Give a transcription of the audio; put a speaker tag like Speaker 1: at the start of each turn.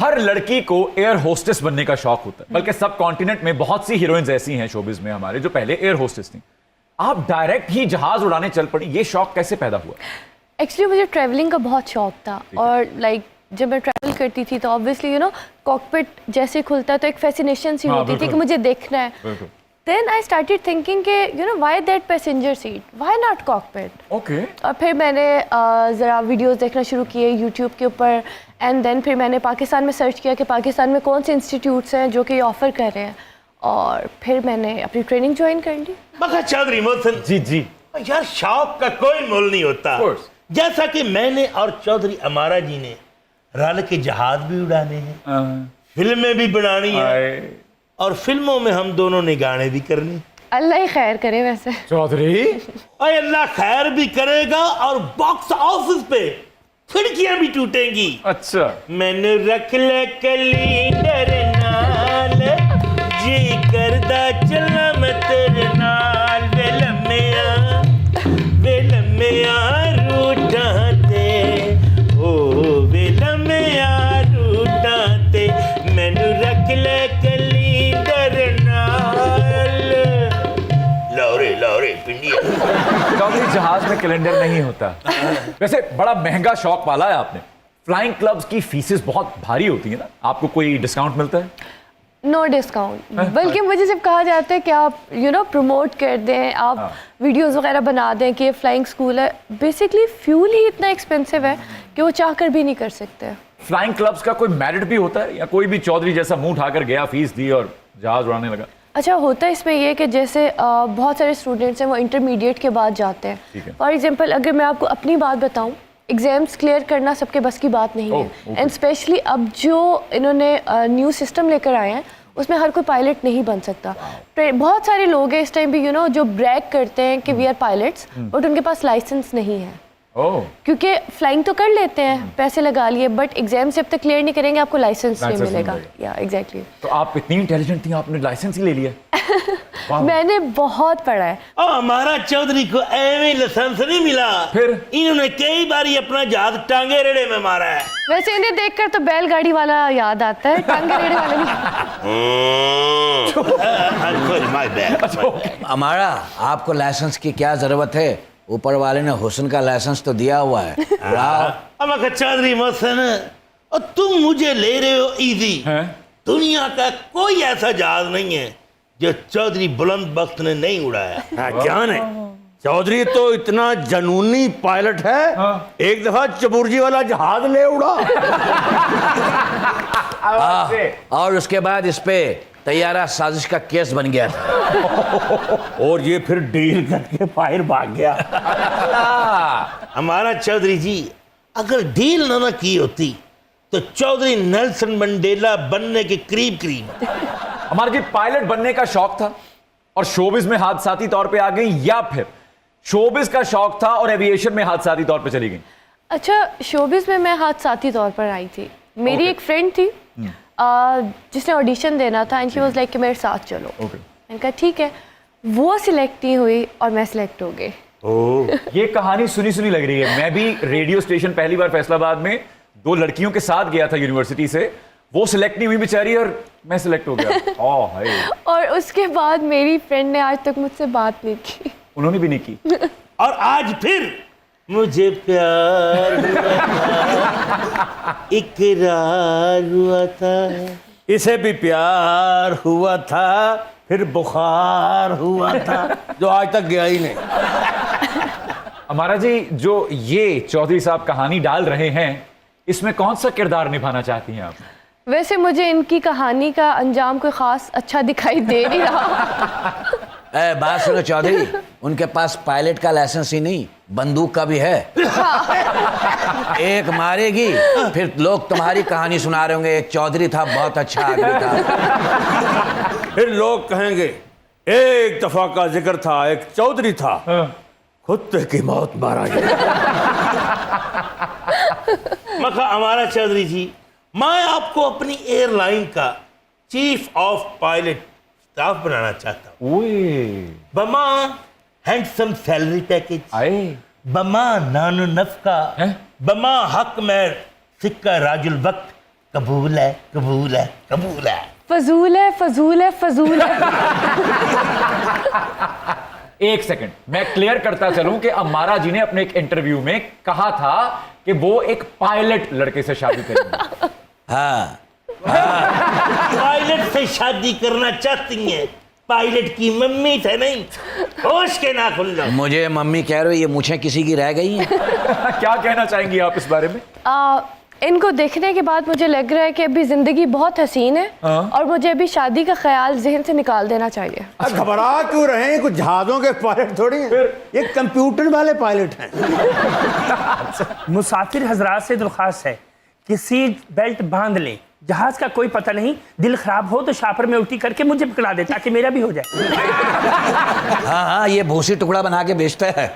Speaker 1: हर लड़की को air hostess बनने का शौक होता है, बल्कि सब कॉन्टिनेंट में बहुत सी हीरोइंस ऐसी हैं शोबिज में हमारे जो पहले एयर होस्टेस थी। आप डायरेक्ट ही जहाज उड़ाने चल पड़ी, ये शौक कैसे पैदा हुआ?
Speaker 2: एक्चुअली मुझे ट्रैवलिंग का बहुत शौक था और जब मैं ट्रैवल करती थी तो ऑब्वियसली कॉकपिट जैसे खुलता है तो एक फैसिनेशन सी होती थी कि मुझे देखना है। देन आई स्टार्टेड थिंकिंग कि why that passenger seat, why not cockpit.
Speaker 1: Okay.
Speaker 2: और फिर मैंने ज़रा वीडियोस देखना शुरू किए यूट्यूब के ऊपर एंड देन फिर मैंने पाकिस्तान में सर्च किया कि पाकिस्तान में कौन से इंस्टीट्यूट्स हैं जो कि ऑफ़र कर रहे हैं और फिर मैंने अपनी ट्रेनिंग ज्वाइन कर ली।
Speaker 3: मगर चौधरी मोहसिन
Speaker 1: जी
Speaker 3: यार, शौक का कोई मोल नहीं होता। जैसा कि मैंने और चौधरी अमारा जी ने रल के जहाज भी उड़ाने हैं, फिल्में भी बनानी है और फिल्मों में हम दोनों ने गाने भी करने।
Speaker 2: अल्लाह ही खैर करे। वैसे
Speaker 1: चौधरी
Speaker 3: अल्लाह खैर भी करेगा और बॉक्स ऑफिस पे खिड़कियां भी टूटेंगी।
Speaker 1: अच्छा।
Speaker 3: मैंने रख ले कैलेंडर नाल, जी करदा चला मैं तेरे नाल, वे लम्मिया रूठां ते, ओ वे लम्मिया रूठां ते, मैनू रख ले कैलेंडर नाल। लौरे पिंडिया।
Speaker 1: चौधरी जहाज में कैलेंडर नहीं होता। वैसे बड़ा महंगा शौक पाला है आपने। फ्लाइंग क्लब्स की फीसेस बहुत भारी होती है ना, आपको कोई डिस्काउंट मिलता है?
Speaker 2: नो डिस्काउंट, बल्कि मुझे जब कहा जाता है कि आप प्रमोट कर दें, आप वीडियोस वगैरह बना दें कि ये फ्लाइंग स्कूल है, बेसिकली फ्यूल ही इतना एक्सपेंसिव है कि वो चाह कर भी नहीं कर सकते।
Speaker 1: फ्लाइंग क्लब्स का कोई मेरिट भी होता है या कोई भी चौधरी जैसा मुंह उठाकर गया, फीस दी और जहाज उड़ाने लगा?
Speaker 2: अच्छा, होता है इसमें ये कि जैसे बहुत सारे स्टूडेंट्स हैं वो इंटरमीडिएट के बाद जाते हैं। फॉर एग्जांपल अगर मैं आपको अपनी बात बताऊं, एग्जाम्स क्लियर करना सबके बस की बात नहीं है एंड स्पेशली अब जो इन्होंने न्यू सिस्टम लेकर आए हैं उसमें हर कोई पायलट नहीं बन सकता। बहुत सारे लोग हैं इस टाइम भी जो ब्रैग करते हैं कि वी आर पायलट्स, बट उनके पास लाइसेंस नहीं है। क्योंकि फ्लाइंग तो कर लेते हैं, पैसे लगा लिए, बट एग्जाम जब तक क्लियर नहीं करेंगे आपको लाइसेंस नहीं मिलेगा। या एग्जैक्टली।
Speaker 1: तो आप इतनी इंटेलिजेंट थी, आपने लाइसेंस ही ले लिया?
Speaker 2: मैंने बहुत पढ़ा है।
Speaker 3: हमारा चौधरी को एवं लाइसेंस नहीं मिला, फिर इन्होंने कई बार अपना जहाज टांगे रेड़े में मारा है।
Speaker 2: वैसे इन्हें देखकर तो बैलगाड़ी वाला याद आता है, टांगे रेड़े वाला नहीं।
Speaker 4: हमारा आपको लाइसेंस की क्या जरूरत है, ऊपर वाले ने हुस्न का लाइसेंस तो दिया हुआ है।
Speaker 3: चौधरी मोहसिन, और तुम मुझे ले रहे हो इजी। दुनिया का कोई ऐसा जहाज नहीं है जो चौधरी बुलंद बख्त ने नहीं उड़ाया।
Speaker 5: क्या नहीं, चौधरी तो इतना जनूनी पायलट है, एक दफा चबुर्जी वाला जहाज ले उड़ा।
Speaker 4: और उसके बाद इस पे तैयारा साजिश का केस बन गया था
Speaker 5: और ये फिर डील करके बाहर भाग गया।
Speaker 3: हमारा चौधरी जी अगर डील ना की होती तो चौधरी नेल्सन मंडेला बनने के करीब करीब।
Speaker 1: हमारे जी पायलट बनने का शौक था और शोबिज में हादसाती तौर पे आ गई, या फिर शोबिज का शौक था और एविएशन में हादसाती तौर पे चली गई?
Speaker 2: अच्छा, शोबिज में मैं हादसाती तौर पर आई थी। मेरी एक फ्रेंड थी जिसने ऑडिशन देना था एंड शी वाज लाइक कि मेरे साथ चलो। मैंने कहा ठीक है। वो सिलेक्ट नहीं हुई और मैं सिलेक्ट हो गई।
Speaker 1: ये कहानी सुनी सुनी लग रही है। मैं भी रेडियो स्टेशन पहली बार फैसलाबाद में 2 लड़कियों के साथ गया था यूनिवर्सिटी से, वो सिलेक्ट नहीं हुई बेचारी और मैं सिलेक्ट हो गया।
Speaker 2: और उसके बाद मेरी फ्रेंड ने आज तक मुझसे बात नहीं की।
Speaker 1: उन्होंने भी नहीं की।
Speaker 3: और आज फिर मुझे प्यार हुआ था, इकरार हुआ था,
Speaker 5: इसे भी प्यार हुआ था, फिर बुखार हुआ था, जो आज तक गया ही नहीं।
Speaker 1: हमारा जी जो ये चौधरी साहब कहानी डाल रहे हैं, इसमें कौन सा किरदार निभाना चाहती हैं आप?
Speaker 2: वैसे मुझे इनकी कहानी का अंजाम कोई खास अच्छा दिखाई दे नहीं रहा।
Speaker 4: बात सुनो चौधरी, उनके पास पायलट का लाइसेंस ही नहीं, बंदूक का भी है। एक मारेगी फिर लोग तुम्हारी कहानी सुना रहे होंगे, एक चौधरी था बहुत अच्छा आदमी था।
Speaker 5: फिर लोग कहेंगे एक दफा का जिक्र था, एक चौधरी था, कुत्ते की मौत मारा गया।
Speaker 3: मखा हमारा चौधरी जी, मैं आपको अपनी एयरलाइन का चीफ ऑफ पायलट स्टाफ बनाना चाहता हूँ। बमा हैंडसम सैलरी पैकेज, बमा नानो नफका, बमा हक में सिक्का राजुल वक्त, कबूल है, कबूल है, कबूल है।
Speaker 2: फजूल है, फजूल है, फजूल है।
Speaker 1: एक सेकंड, मैं क्लियर करता चलूं कि अमारा जी ने अपने एक इंटरव्यू में कहा था कि वो एक पायलट लड़के से शादी करेंगे।
Speaker 4: हाँ
Speaker 3: पायलट से शादी करना चाहती हैं, पायलट की मम्मी से नहीं। होश के ना खुल लो।
Speaker 4: मुझे मम्मी कह रहे हो ये मुझे किसी की रह गई हैं।
Speaker 1: क्या कहना चाहेंगी आप इस बारे में?
Speaker 2: इनको देखने के बाद मुझे लग रहा है कि अभी जिंदगी बहुत हसीन है और मुझे अभी शादी का ख्याल जहन से निकाल देना चाहिए।
Speaker 5: घबरा क्यों रहे हैं? कुछ जहाजों के पायलट थोड़ी हैं, ये कंप्यूटर वाले पायलट हैं।
Speaker 6: मुसाफिर हजरात से दरख्वास्त है कि सीट बेल्ट बांध लें, जहाज का कोई पता नहीं, दिल खराब हो तो शापर में उल्टी करके मुझे पकड़ा दे ताकि मेरा भी हो जाए।
Speaker 4: हाँ हाँ, ये भूसी टुकड़ा बना के बेचता है।